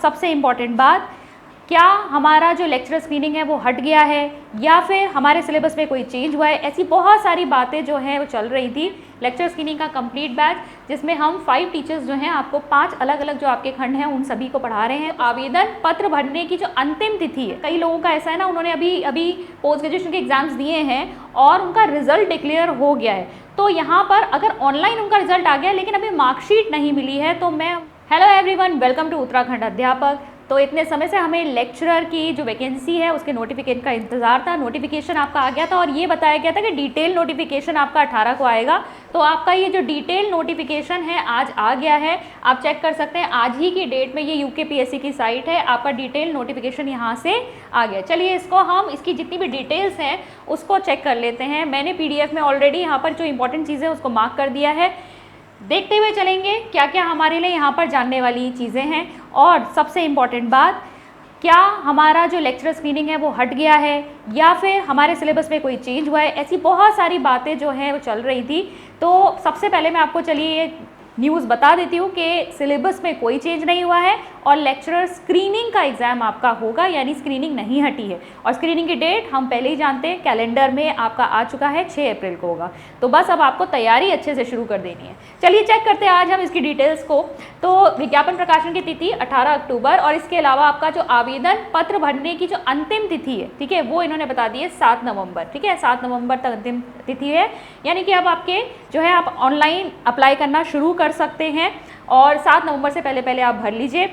सबसे इम्पॉर्टेंट बात, क्या हमारा जो लेक्चर स्क्रीनिंग है वो हट गया है या फिर हमारे सिलेबस में कोई चेंज हुआ है। ऐसी बहुत सारी बातें जो हैं वो चल रही थी। लेक्चर स्क्रीनिंग का कंप्लीट बैच जिसमें हम 5 टीचर्स जो हैं आपको 5 अलग अलग जो आपके खंड हैं उन सभी को पढ़ा रहे हैं। आवेदन पत्र भरने की जो अंतिम तिथि है, कई लोगों का ऐसा है ना, उन्होंने अभी पोस्ट ग्रेजुएशन के एग्जाम्स दिए हैं और उनका रिजल्ट डिक्लेयर हो गया है। तो यहाँ पर अगर ऑनलाइन उनका रिजल्ट आ गया लेकिन अभी मार्कशीट नहीं मिली है, तो मैं hello everyone, welcome to Uttarakhand अध्यापक। तो इतने समय से हमें लेक्चरर की जो वैकेंसी है उसके नोटिफिकेशन का इंतज़ार था। नोटिफिकेशन आपका आ गया था और ये बताया गया था कि डिटेल नोटिफिकेशन आपका 18 को आएगा। तो आपका ये जो डिटेल नोटिफिकेशन है आज आ गया है, आप चेक कर सकते हैं। आज ही की डेट में ये यूकेपीएससी की साइट है, आपका डिटेल नोटिफिकेशन यहाँ से आ गया। चलिए इसको हम इसकी जितनी भी डिटेल्स हैं उसको चेक कर लेते हैं। मैंने PDF में ऑलरेडी यहाँ पर जो इंपॉर्टेंट चीज़ें उसको मार्क कर दिया है। देखते हुए चलेंगे क्या क्या हमारे लिए यहाँ पर जानने वाली चीज़ें हैं। और सबसे इम्पॉर्टेंट बात, क्या हमारा जो लेक्चर स्क्रीनिंग है वो हट गया है या फिर हमारे सिलेबस में कोई चेंज हुआ है। ऐसी बहुत सारी बातें जो हैं वो चल रही थी। तो सबसे पहले मैं आपको चलिए ये न्यूज़ बता देती हूँ कि सिलेबस में कोई चेंज नहीं हुआ है और लेक्चरर स्क्रीनिंग का एग्ज़ाम आपका होगा, यानी स्क्रीनिंग नहीं हटी है। और स्क्रीनिंग की डेट हम पहले ही जानते हैं, कैलेंडर में आपका आ चुका है, 6 अप्रैल को होगा। तो बस अब आपको तैयारी अच्छे से शुरू कर देनी है। चलिए चेक करते हैं आज हम इसकी डिटेल्स को। तो विज्ञापन प्रकाशन की तिथि 18 अक्टूबर और इसके अलावा आपका जो आवेदन पत्र भरने की जो अंतिम तिथि है, ठीक है, वो इन्होंने बता दी है 7 नवंबर। ठीक है, 7 नवंबर तक अंतिम तिथि है, यानी कि अब आपके जो है आप ऑनलाइन अप्लाई करना शुरू कर सकते हैं और 7 नवंबर से पहले आप भर लीजिए।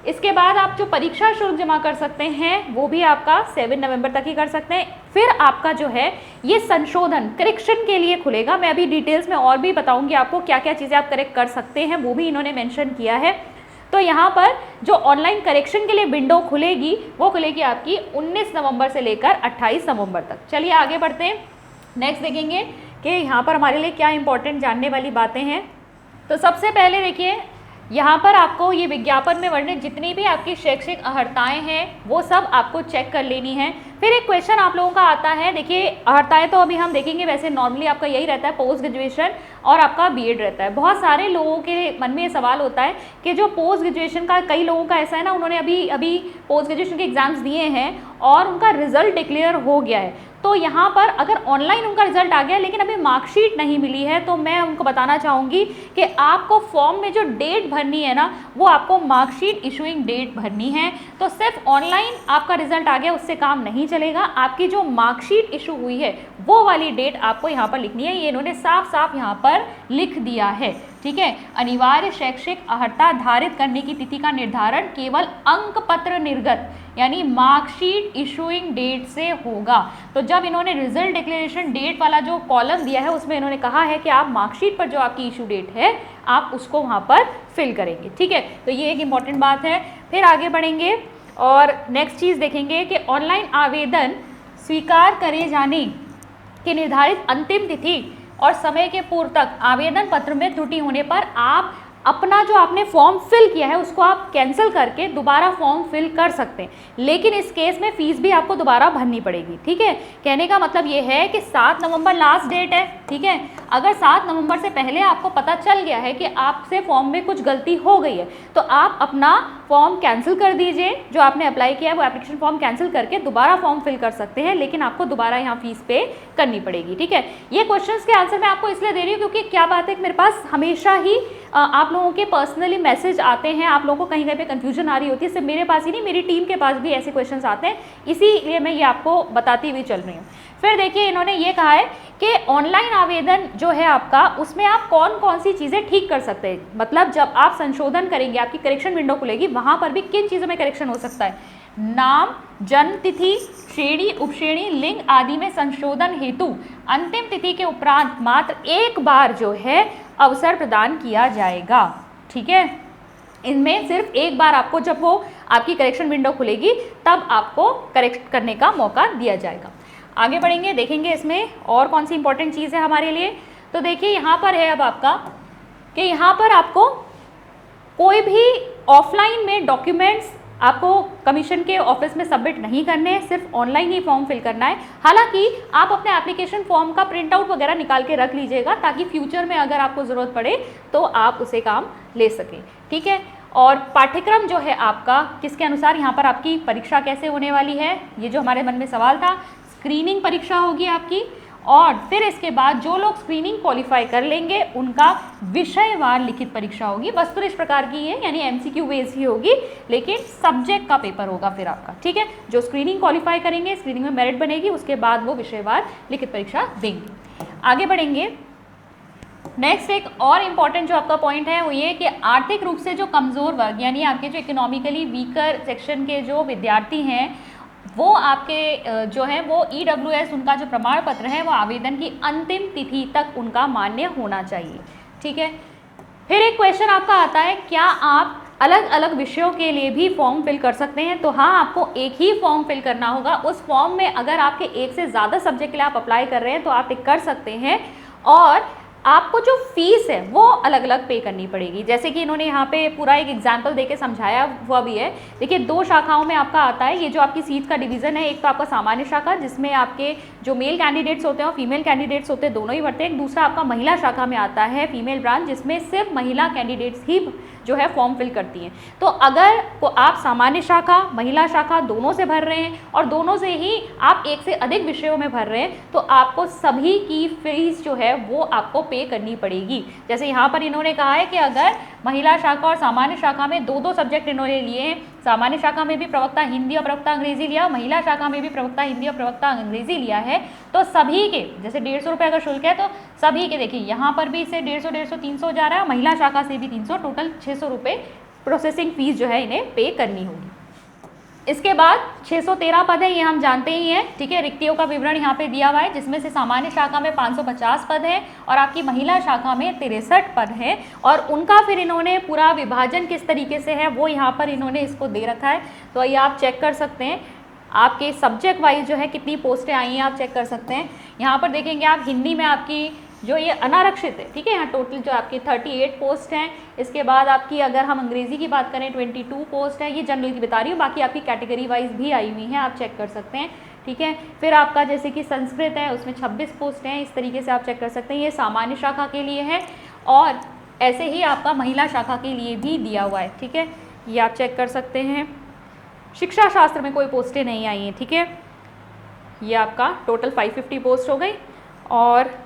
इसके बाद आप जो परीक्षा शुल्क जमा कर सकते हैं वो भी आपका 7 नवंबर तक ही कर सकते हैं। फिर आपका जो है ये संशोधन करेक्शन के लिए खुलेगा। मैं अभी डिटेल्स में और भी बताऊंगी आपको क्या क्या चीज़ें आप करेक्ट कर सकते हैं, वो भी इन्होंने मेंशन किया है। तो यहाँ पर जो ऑनलाइन करेक्शन के लिए विंडो खुलेगी वो खुलेगी आपकी 19 नवंबर से लेकर 28 नवंबर तक। चलिए आगे बढ़ते हैं, नेक्स्ट देखेंगे कि यहाँ पर हमारे लिए क्या इंपॉर्टेंट जानने वाली बातें हैं। तो सबसे पहले देखिए, यहाँ पर आपको ये विज्ञापन में वर्णित जितनी भी आपकी शैक्षिक अर्हताएँ हैं वो सब आपको चेक कर लेनी है। फिर एक क्वेश्चन आप लोगों का आता है, देखिए अर्हताएँ तो अभी हम देखेंगे, वैसे नॉर्मली आपका यही रहता है पोस्ट ग्रेजुएशन और आपका BEd रहता है। बहुत सारे लोगों के मन में ये सवाल होता है कि जो पोस्ट ग्रेजुएशन का, कई लोगों का ऐसा है ना, उन्होंने अभी पोस्ट ग्रेजुएशन के एग्जाम्स दिए हैं और उनका रिजल्ट डिक्लेयर हो गया है। तो यहाँ पर अगर ऑनलाइन उनका रिजल्ट आ गया लेकिन अभी मार्कशीट नहीं मिली है, तो मैं उनको बताना चाहूँगी कि आपको फॉर्म में जो डेट भरनी है ना, वो आपको मार्कशीट इशूइंग डेट भरनी है। तो सिर्फ ऑनलाइन आपका रिजल्ट आ गया उससे काम नहीं चलेगा, आपकी जो मार्कशीट इशू हुई है वो वाली डेट आपको यहाँ पर लिखनी है। ये इन्होंने साफ साफ यहाँ पर लिख दिया है। ठीक है, अनिवार्य शैक्षिक अर्हता धारित करने की तिथि का निर्धारण केवल अंक पत्र निर्गत यानी मार्कशीट इशूइंग डेट से होगा। तो जब इन्होंने रिजल्ट डिक्लेरेशन डेट वाला जो कॉलम दिया है उसमें इन्होंने कहा है कि आप मार्कशीट पर जो आपकी इशू डेट है आप उसको वहाँ पर फिल करेंगे। ठीक है, तो ये एक इम्पॉर्टेंट बात है। फिर आगे बढ़ेंगे और नेक्स्ट चीज़ देखेंगे कि ऑनलाइन आवेदन स्वीकार करे जाने की निर्धारित अंतिम तिथि और समय के पूर्व तक आवेदन पत्र में त्रुटि होने पर आप अपना जो आपने फॉर्म फिल किया है उसको आप कैंसिल करके दोबारा फॉर्म फिल कर सकते हैं, लेकिन इस केस में फ़ीस भी आपको दोबारा भरनी पड़ेगी। ठीक है, कहने का मतलब ये है कि 7 नवंबर लास्ट डेट है। ठीक है, अगर 7 नवंबर से पहले आपको पता चल गया है कि आपसे फॉर्म में कुछ गलती हो गई है तो आप अपना फॉर्म कैंसिल कर दीजिए, जो आपने अप्लाई किया है वो एप्लीकेशन फॉर्म कैंसिल करके दोबारा फॉर्म फिल कर सकते हैं, लेकिन आपको दोबारा यहाँ फीस पे करनी पड़ेगी। ठीक है, ये क्वेश्चंस के आंसर मैं आपको इसलिए दे रही हूँ क्योंकि क्या बात है कि मेरे पास हमेशा ही आप लोगों के पर्सनली मैसेज आते हैं, आप लोगों को कहीं पे कन्फ्यूजन आ रही होती है। सिर्फ मेरे पास ही नहीं, मेरी टीम के पास भी ऐसे क्वेश्चंस आते हैं, इसीलिए मैं ये आपको बताती हुई चल रही हूँ। फिर देखिए, इन्होंने ये कहा है कि ऑनलाइन आवेदन जो है आपका, उसमें आप कौन कौन सी चीज़ें ठीक कर सकते हैं। मतलब जब आप संशोधन करेंगे, आपकी करेक्शन विंडो खुलेगी, वहाँ पर भी किन चीज़ों में करेक्शन हो सकता है। नाम, जन्म तिथि, श्रेणी, उपश्रेणी, लिंग आदि में संशोधन हेतु अंतिम तिथि के उपरांत मात्र एक बार जो है अवसर प्रदान किया जाएगा। ठीक है, इनमें सिर्फ एक बार आपको, जब वो आपकी करेक्शन विंडो खुलेगी तब आपको करेक्ट करने का मौका दिया जाएगा। आगे बढ़ेंगे, देखेंगे इसमें और कौन सी इंपॉर्टेंट चीज़ है हमारे लिए। तो देखिए यहाँ पर है अब आपका कि यहाँ पर आपको कोई भी ऑफलाइन में डॉक्यूमेंट्स आपको कमीशन के ऑफिस में सबमिट नहीं करने हैं, सिर्फ ऑनलाइन ही फॉर्म फिल करना है। हालांकि आप अपने एप्लीकेशन फॉर्म का प्रिंट आउट वगैरह निकाल के रख लीजिएगा ताकि फ्यूचर में अगर आपको ज़रूरत पड़े तो आप उसे काम ले सकें। ठीक है, और पाठ्यक्रम जो है आपका किसके अनुसार, यहाँ पर आपकी परीक्षा कैसे होने वाली है, ये जो हमारे मन में सवाल था, स्क्रीनिंग परीक्षा होगी आपकी। और फिर इसके बाद जो लोग स्क्रीनिंग क्वालिफाई कर लेंगे उनका विषयवार लिखित परीक्षा होगी। वस्तु इस प्रकार की है, यानी एमसीक्यू बेस ही होगी, लेकिन सब्जेक्ट का पेपर होगा फिर आपका, ठीक है। जो स्क्रीनिंग क्वालिफाई करेंगे, स्क्रीनिंग में मेरिट बनेगी, उसके बाद वो विषयवार लिखित परीक्षा देंगे। आगे बढ़ेंगे। नेक्स्ट एक और इम्पॉर्टेंट जो आपका पॉइंट है वो ये कि आर्थिक रूप से जो कमज़ोर वर्ग, यानी आपके जो इकोनॉमिकली वीकर सेक्शन के जो विद्यार्थी हैं, वो आपके जो है वो EWS उनका जो प्रमाण पत्र है वो आवेदन की अंतिम तिथि तक उनका मान्य होना चाहिए, ठीक है। फिर एक क्वेश्चन आपका आता है, क्या आप अलग अलग विषयों के लिए भी फॉर्म फिल कर सकते हैं? तो हाँ, आपको एक ही फॉर्म फिल करना होगा। उस फॉर्म में अगर आपके एक से ज़्यादा सब्जेक्ट के लिए आप अप्लाई कर रहे हैं तो आप टिक कर सकते हैं, और आपको जो फीस है वो अलग अलग पे करनी पड़ेगी। जैसे कि इन्होंने यहाँ पे पूरा एक एग्जाम्पल देके समझाया हुआ भी है। देखिए, 2 शाखाओं में आपका आता है, ये जो आपकी सीट का डिवीज़न है, एक तो आपका सामान्य शाखा जिसमें आपके जो मेल कैंडिडेट्स होते हैं और फीमेल कैंडिडेट्स होते हैं, दोनों ही भरते हैं। एक दूसरा आपका महिला शाखा में आता है, फीमेल ब्रांच, जिसमें सिर्फ महिला कैंडिडेट्स ही जो है फॉर्म फिल करती हैं। तो अगर आप सामान्य शाखा, महिला शाखा दोनों से भर रहे हैं और दोनों से ही आप एक से अधिक विषयों में भर रहे हैं, तो आपको सभी की फीस जो है वो आपको पे करनी पड़ेगी। जैसे यहाँ पर इन्होंने कहा है कि अगर महिला शाखा और सामान्य शाखा में 2-2 सब्जेक्ट इन्होंने लिए हैं, सामान्य शाखा में भी प्रवक्ता हिंदी और प्रवक्ता अंग्रेजी लिया, महिला शाखा में भी प्रवक्ता हिंदी और प्रवक्ता अंग्रेजी लिया है, तो सभी के जैसे 150 रुपये अगर शुल्क है तो सभी के देखिए यहाँ पर भी इसे 150, 300 जा रहा है, महिला शाखा से भी 300, टोटल 600 रुपये प्रोसेसिंग फीस जो है इन्हें पे करनी होगी। इसके बाद 613 पद है, ये हम जानते ही हैं, ठीक है। रिक्तियों का विवरण यहाँ पे दिया हुआ है, जिसमें से सामान्य शाखा में 550 पद हैं और आपकी महिला शाखा में 63 पद हैं, और उनका फिर इन्होंने पूरा विभाजन किस तरीके से है वो यहाँ पर इन्होंने इसको दे रखा है। तो ये आप चेक कर सकते हैं, आपके सब्जेक्ट वाइज जो है कितनी पोस्टें आई हैं आप चेक कर सकते हैं। यहाँ पर देखेंगे आप, हिंदी में आपकी जो ये अनारक्षित है, ठीक है, यहाँ टोटल जो आपकी 38 पोस्ट हैं। इसके बाद आपकी अगर हम अंग्रेजी की बात करें 22 पोस्ट है, ये जनरल की बता रही हूँ, बाकी आपकी कैटेगरी वाइज भी आई हुई हैं, आप चेक कर सकते हैं, ठीक है। फिर आपका जैसे कि संस्कृत है, उसमें 26 पोस्ट हैं, इस तरीके से आप चेक कर सकते हैं। ये सामान्य शाखा के लिए है, और ऐसे ही आपका महिला शाखा के लिए भी दिया हुआ है, ठीक है, ये आप चेक कर सकते हैं। शिक्षा शास्त्र में कोई पोस्टें नहीं आई हैं, ठीक है। ये आपका टोटल 550 पोस्ट हो गई। और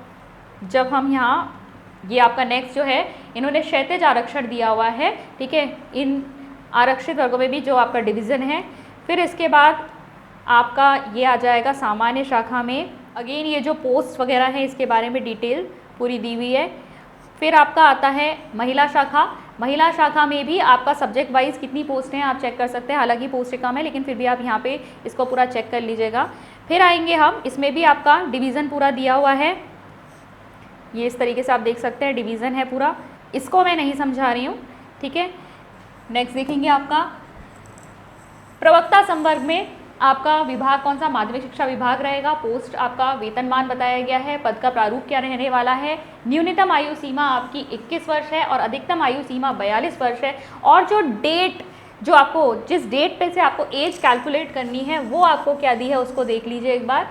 जब हम यहाँ, ये आपका नेक्स्ट जो है, इन्होंने क्षैतिज आरक्षण दिया हुआ है, ठीक है, इन आरक्षित वर्गों में भी जो आपका डिवीज़न है। फिर इसके बाद आपका ये आ जाएगा सामान्य शाखा में, अगेन ये जो पोस्ट वगैरह है इसके बारे में डिटेल पूरी दी हुई है। फिर आपका आता है महिला शाखा, महिला शाखा में भी आपका सब्जेक्ट वाइज कितनी पोस्ट हैं आप चेक कर सकते हैं, हालांकि पोस्टें कम है लेकिन फिर भी आप यहाँ पे इसको पूरा चेक कर लीजिएगा। फिर आएंगे हम, इसमें भी आपका डिवीज़न पूरा दिया हुआ है, ये इस तरीके से आप देख सकते हैं, डिवीज़न है पूरा, इसको मैं नहीं समझा रही हूँ, ठीक है। नेक्स्ट देखेंगे आपका प्रवक्ता संवर्ग में आपका विभाग कौन सा, माध्यमिक शिक्षा विभाग रहेगा। पोस्ट आपका वेतनमान बताया गया है, पद का प्रारूप क्या रहने वाला है, न्यूनतम आयु सीमा आपकी 21 वर्ष है और अधिकतम आयु सीमा 42 वर्ष है। और जो डेट, जो आपको जिस डेट पे से आपको एज कैलकुलेट करनी है वो आपको क्या दी है उसको देख लीजिए एक बार।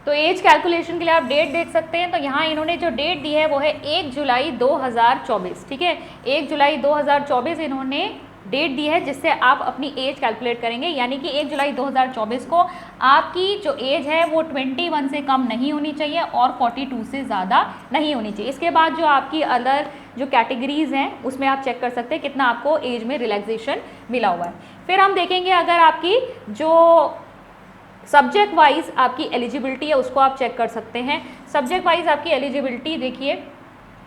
तो एज कैलकुलेशन के लिए आप डेट देख सकते हैं, तो यहाँ इन्होंने जो डेट दी है वो है 1 जुलाई 2024, ठीक है, 1 जुलाई 2024 इन्होंने डेट दी है जिससे आप अपनी एज कैलकुलेट करेंगे। यानी कि 1 जुलाई 2024 को आपकी जो एज है वो 21 से कम नहीं होनी चाहिए और 42 से ज़्यादा नहीं होनी चाहिए। इसके बाद जो आपकी अदर जो कैटेगरीज़ हैं उसमें आप चेक कर सकते हैं कितना आपको एज में रिलैक्सेशन मिला हुआ है। फिर हम देखेंगे अगर आपकी जो सब्जेक्ट वाइज आपकी एलिजिबिलिटी है उसको आप चेक कर सकते हैं। सब्जेक्ट वाइज आपकी एलिजिबिलिटी देखिए,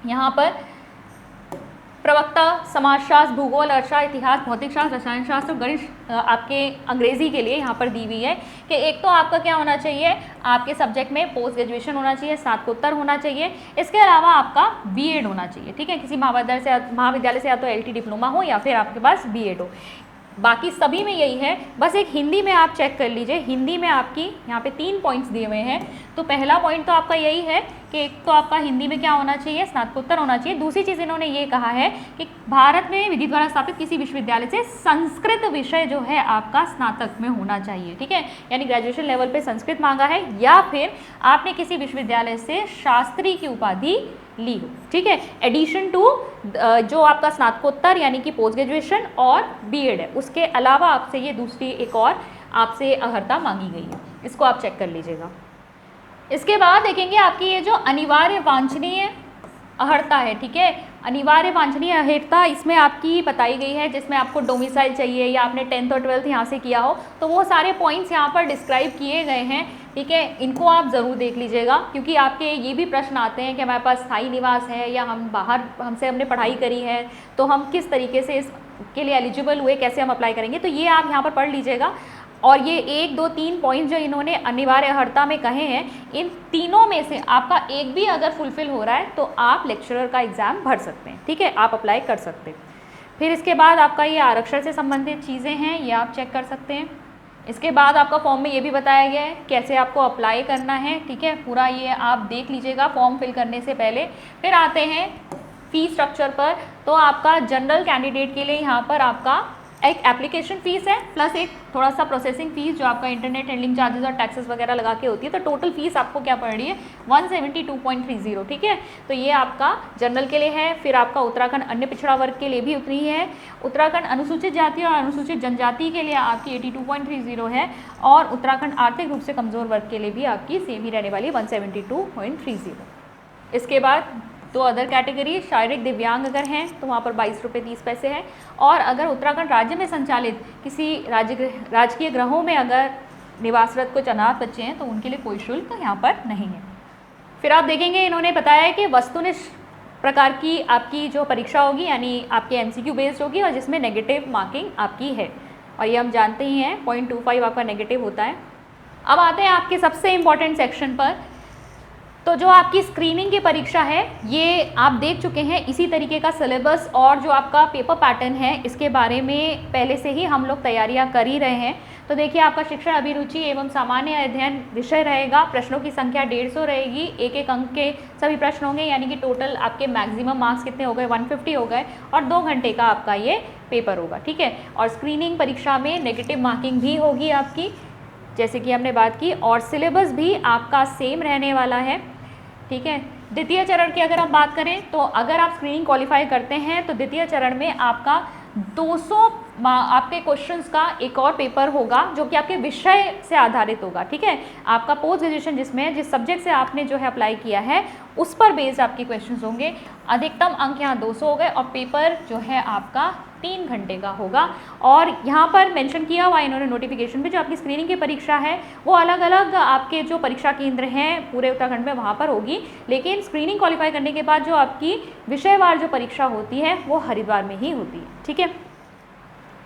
यहाँ पर प्रवक्ता समाजशास्त्र, भूगोल, अर्थशास्त्र, इतिहास, भौतिक शास्त्र, रसायन शास्त्र, गणित आपके अंग्रेजी के लिए यहाँ पर दी हुई है कि एक तो आपका क्या होना चाहिए, आपके सब्जेक्ट में पोस्ट ग्रेजुएशन होना चाहिए, स्नातकोत्तर होना चाहिए, इसके अलावा आपका बीएड होना चाहिए, ठीक है, किसी महाविद्यालय से या तो एलटी डिप्लोमा हो या फिर आपके पास बीएड हो। बाकी सभी में यही है, बस एक हिंदी में आप चेक कर लीजिए। हिंदी में आपकी यहाँ पे 3 पॉइंट्स दिए हुए हैं। तो पहला पॉइंट तो आपका यही है कि एक तो आपका हिंदी में क्या होना चाहिए, स्नातकोत्तर होना चाहिए। दूसरी चीज़ इन्होंने ये कहा है कि भारत में विधि द्वारा स्थापित किसी विश्वविद्यालय से संस्कृत विषय जो है आपका स्नातक में होना चाहिए, ठीक है, यानी ग्रेजुएशन लेवल पे संस्कृत मांगा है, या फिर आपने किसी विश्वविद्यालय से शास्त्री की उपाधि ली हो, ठीक है। एडिशन टू जो आपका स्नातकोत्तर यानी कि पोस्ट ग्रेजुएशन और बीएड है, उसके अलावा आपसे ये दूसरी एक और आपसे अर्हता मांगी गई है, इसको आप चेक कर लीजिएगा। इसके बाद देखेंगे आपकी ये जो अनिवार्य वांछनीय अर्हता है, ठीक है। अनिवार्य वांछनीय अर्हता इसमें आपकी बताई गई है, जिसमें आपको डोमिसाइल चाहिए या आपने 10th और 12th यहाँ से किया हो, तो वो सारे पॉइंट्स यहाँ पर डिस्क्राइब किए गए हैं, ठीक है। इनको आप ज़रूर देख लीजिएगा, क्योंकि आपके ये भी प्रश्न आते हैं कि हमारे पास स्थायी निवास है या हम बाहर हमने पढ़ाई करी है, तो हम किस तरीके से इसके लिए एलिजिबल हुए, कैसे हम अप्लाई करेंगे, तो ये आप यहाँ पर पढ़ लीजिएगा। और ये 1, 2, 3 पॉइंट जो इन्होंने अनिवार्य अर्हता में कहे हैं, इन तीनों में से आपका एक भी अगर फुलफिल हो रहा है तो आप लेक्चरर का एग्ज़ाम भर सकते हैं, ठीक है, आप अप्लाई कर सकते हैं। फिर इसके बाद आपका ये आरक्षण से संबंधित चीज़ें हैं, ये आप चेक कर सकते हैं। इसके बाद आपका फॉर्म में ये भी बताया गया है कैसे आपको अप्लाई करना है, ठीक है, पूरा ये आप देख लीजिएगा फॉर्म फिल करने से पहले। फिर आते हैं फीस स्ट्रक्चर पर, तो आपका जनरल कैंडिडेट के लिए यहाँ पर आपका एक एप्लीकेशन फ़ीस है प्लस एक थोड़ा सा प्रोसेसिंग फ़ीस जो आपका इंटरनेट हैंडलिंग चार्जेस और टैक्सेस वगैरह लगा के होती है, तो टोटल फ़ीस आपको क्या पड़ रही है 172.30, ठीक है। तो ये आपका जनरल के लिए है। फिर आपका उत्तराखंड अन्य पिछड़ा वर्ग के लिए भी उतनी है। उत्तराखंड अनुसूचित जाति और अनुसूचित जनजाति के लिए आपकी 82.30 है, और उत्तराखंड आर्थिक रूप से कमज़ोर वर्ग के लिए भी आपकी सेम ही रहने वाली 172.30। इसके बाद 2 अदर कैटेगरी, शारीरिक दिव्यांग अगर हैं तो वहाँ पर 22 रुपये 30 पैसे है, और अगर उत्तराखंड राज्य में संचालित किसी राजकीय गृहों में अगर निवासरत कुछ अनाथ बच्चे हैं तो उनके लिए कोई शुल्क यहाँ पर नहीं है। फिर आप देखेंगे इन्होंने बताया है कि वस्तुनिष्ठ प्रकार की आपकी जो परीक्षा होगी, यानी आपके MCQ बेस्ड होगी, और जिसमें नेगेटिव मार्किंग आपकी है, और ये हम जानते ही हैं 0.25 आपका नेगेटिव होता है। अब आते हैं आपके सबसे इम्पॉर्टेंट सेक्शन पर, तो जो आपकी स्क्रीनिंग की परीक्षा है ये आप देख चुके हैं। इसी तरीके का सिलेबस और जो आपका पेपर पैटर्न है इसके बारे में पहले से ही हम लोग तैयारियां कर ही रहे हैं। तो देखिए आपका शिक्षण अभिरुचि एवं सामान्य अध्ययन विषय रहेगा, प्रश्नों की संख्या 150 रहेगी, 1-1 अंक के सभी प्रश्न होंगे, यानी कि टोटल आपके मैक्सिमम मार्क्स कितने हो गए 150 हो गए, और 2 घंटे का आपका ये पेपर होगा, ठीक है। और स्क्रीनिंग परीक्षा में नेगेटिव मार्किंग भी होगी आपकी, जैसे कि हमने बात की, और सिलेबस भी आपका सेम रहने वाला है, ठीक है। द्वितीय चरण की अगर हम बात करें तो अगर आप स्क्रीनिंग क्वालिफाई करते हैं तो द्वितीय चरण में आपका 200 आपके क्वेश्चंस का एक और पेपर होगा जो कि आपके विषय से आधारित होगा, ठीक है। आपका पोस्ट ग्रेजुएशन जिसमें जिस सब्जेक्ट से आपने जो है अप्लाई किया है उस पर बेस्ड आपके क्वेश्चंस होंगे। अधिकतम अंक यहाँ 200 हो गए, और पेपर जो है आपका 3 घंटे का होगा। और यहाँ पर मेंशन किया हुआ इन्होंने नोटिफिकेशन में, जो आपकी स्क्रीनिंग की परीक्षा है वो अलग अलग आपके जो परीक्षा केंद्र हैं पूरे उत्तराखंड में वहाँ पर होगी, लेकिन स्क्रीनिंग क्वालिफाई करने के बाद जो आपकी विषयवार जो परीक्षा होती है वो हरिद्वार में ही होती है, ठीक है।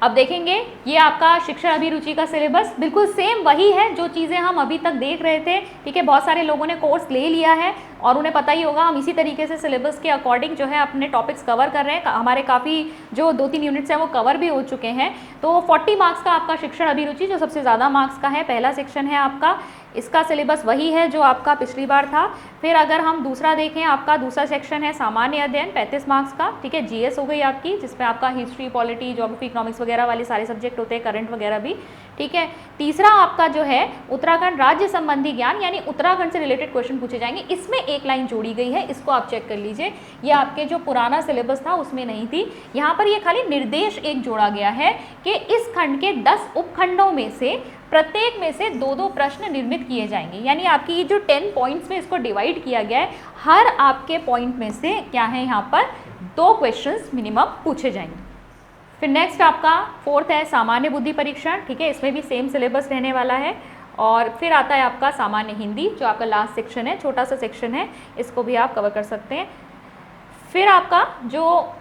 अब देखेंगे ये आपका शिक्षण अभिरुचि का सिलेबस बिल्कुल सेम वही है जो चीज़ें हम अभी तक देख रहे थे, ठीक है। बहुत सारे लोगों ने कोर्स ले लिया है और उन्हें पता ही होगा, हम इसी तरीके से सिलेबस के अकॉर्डिंग जो है अपने टॉपिक्स कवर कर रहे हैं। हमारे काफ़ी जो 2-3 यूनिट्स हैं वो कवर भी हो चुके हैं। तो 40 मार्क्स का आपका शिक्षण अभिरुचि जो सबसे ज़्यादा मार्क्स का है, पहला सेक्शन है आपका, इसका सिलेबस वही है जो आपका पिछली बार था। फिर अगर हम दूसरा देखें, आपका दूसरा सेक्शन है सामान्य अध्ययन 35 मार्क्स का, ठीक है। GS हो गई आपकी, जिसमें आपका हिस्ट्री, पॉलिटी, ज्योग्राफी, इकोनॉमिक्स वगैरह वाले सारे सब्जेक्ट होते हैं, करंट वगैरह भी, ठीक है। तीसरा आपका जो है उत्तराखंड राज्य संबंधी ज्ञान, यानी उत्तराखंड से रिलेटेड क्वेश्चन पूछे जाएंगे, इसमें एक लाइन जोड़ी गई है, इसको आप चेक कर लीजिए। ये आपके जो पुराना सिलेबस था उसमें नहीं थी, यहाँ पर ये खाली निर्देश एक जोड़ा गया है कि इस खंड के 10 उपखंडों में से प्रत्येक में से 2-2 प्रश्न निर्मित किए जाएंगे, यानी आपकी ये जो 10 पॉइंट्स में इसको डिवाइड किया गया है, हर आपके पॉइंट में से क्या है यहाँ पर 2 क्वेश्चंस मिनिमम पूछे जाएंगे। फिर नेक्स्ट आपका 4th है सामान्य बुद्धि परीक्षण, ठीक है, इसमें भी सेम सिलेबस रहने वाला है। और फिर आता है आपका सामान्य हिंदी जो आपका लास्ट सेक्शन है, छोटा सा सेक्शन है, इसको भी आप कवर कर सकते हैं। फिर आपका जो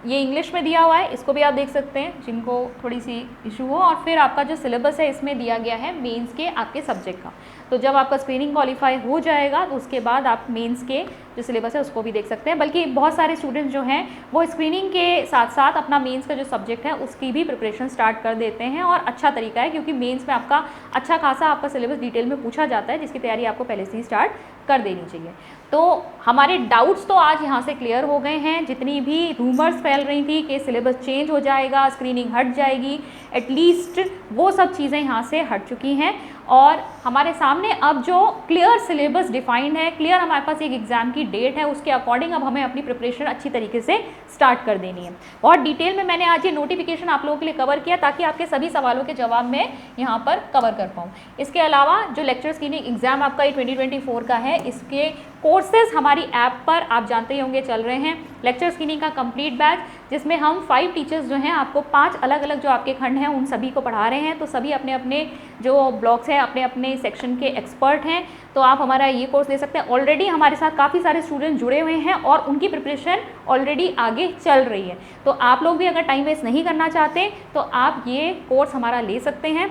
ये इंग्लिश में दिया हुआ है इसको भी आप देख सकते हैं जिनको थोड़ी सी इशू हो। और फिर आपका जो सिलेबस है इसमें दिया गया है मेंस के आपके सब्जेक्ट का, तो जब आपका स्क्रीनिंग क्वालिफाई हो जाएगा तो उसके बाद आप मेंस के जो सिलेबस है उसको भी देख सकते हैं। बल्कि बहुत सारे स्टूडेंट्स जो हैं वो स्क्रीनिंग के साथ साथ अपना मेंस का जो सब्जेक्ट है उसकी भी प्रिपरेशन स्टार्ट कर देते हैं, और अच्छा तरीका है क्योंकि मेंस में आपका अच्छा खासा आपका सिलेबस डिटेल में पूछा जाता है, जिसकी तैयारी आपको पहले से ही स्टार्ट कर देनी चाहिए। तो हमारे डाउट्स तो आज यहाँ से क्लियर हो गए हैं। जितनी भी रूमर्स फैल रही थी कि सिलेबस चेंज हो जाएगा, स्क्रीनिंग हट जाएगी, एटलीस्ट वो सब चीज़ें यहाँ से हट चुकी हैं। और हमारे सामने अब जो क्लियर सिलेबस डिफाइंड है, क्लियर हमारे पास एक एग्जाम की डेट है, उसके अकॉर्डिंग अब हमें अपनी प्रिपरेशन अच्छी तरीके से स्टार्ट कर देनी है। बहुत डिटेल में मैंने आज ये नोटिफिकेशन आप लोगों के लिए कवर किया ताकि आपके सभी सवालों के जवाब मैं यहाँ पर कवर कर पाऊँ। इसके अलावा जो लेक्चर स्क्रीनिंग एग्जाम आपका ये 2024 का है, इसके कोर्सेज हमारी ऐप पर आप जानते ही होंगे चल रहे हैं। लेक्चर स्क्रीनिंग का कंप्लीट बैच जिसमें हम 5 टीचर्स जो हैं आपको 5 अलग अलग जो आपके खंड हैं उन सभी को पढ़ा रहे हैं। तो सभी अपने अपने जो ब्लॉक्स हैं, अपने अपने सेक्शन के एक्सपर्ट हैं, तो आप हमारा ये कोर्स ले सकते हैं। ऑलरेडी हमारे साथ काफ़ी सारे स्टूडेंट जुड़े हुए हैं और उनकी प्रिपरेशन ऑलरेडी आगे चल रही है। तो आप लोग भी अगर टाइम वेस्ट नहीं करना चाहते तो आप ये कोर्स हमारा ले सकते हैं।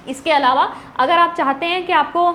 इसके अलावा अगर आप चाहते हैं कि आपको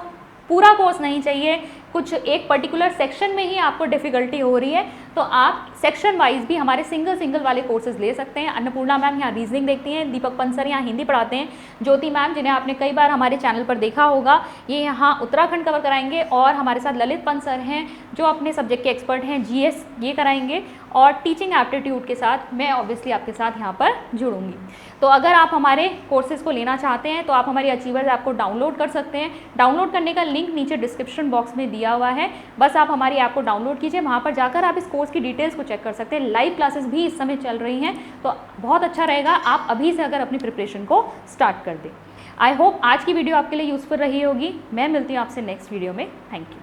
पूरा कोर्स नहीं चाहिए, कुछ एक पर्टिकुलर सेक्शन में ही आपको डिफ़िकल्टी हो रही है, तो आप सेक्शन वाइज भी हमारे सिंगल वाले कोर्सेज ले सकते हैं। अन्नपूर्णा मैम यहाँ रीजनिंग देखती हैं, दीपक पंसर यहाँ हिंदी पढ़ाते हैं, ज्योति मैम जिन्हें आपने कई बार हमारे चैनल पर देखा होगा ये यहाँ उत्तराखंड कवर कराएंगे, और हमारे साथ ललित पंसर हैं जो अपने सब्जेक्ट के एक्सपर्ट हैं, GS ये कराएंगे, और टीचिंग एप्टीट्यूड के साथ मैं ऑब्वियसली आपके साथ यहाँ पर जुड़ूंगी। तो अगर आप हमारे कोर्सेज़ को लेना चाहते हैं तो आप हमारी अचीवर्स ऐप को डाउनलोड कर सकते हैं। डाउनलोड करने का लिंक नीचे डिस्क्रिप्शन बॉक्स में दिया हुआ है, बस आप हमारी ऐप को डाउनलोड कीजिए, वहाँ पर जाकर आप इस कोर्स की डिटेल्स को चेक कर सकते हैं। लाइव क्लासेस भी इस समय चल रही हैं, तो बहुत अच्छा रहेगा आप अभी से अगर अपनी प्रिपरेशन को स्टार्ट कर दें। आई होप आज की वीडियो आपके लिए यूज़फुल रही होगी। मैं मिलती हूँ आपसे नेक्स्ट वीडियो में। Thank you.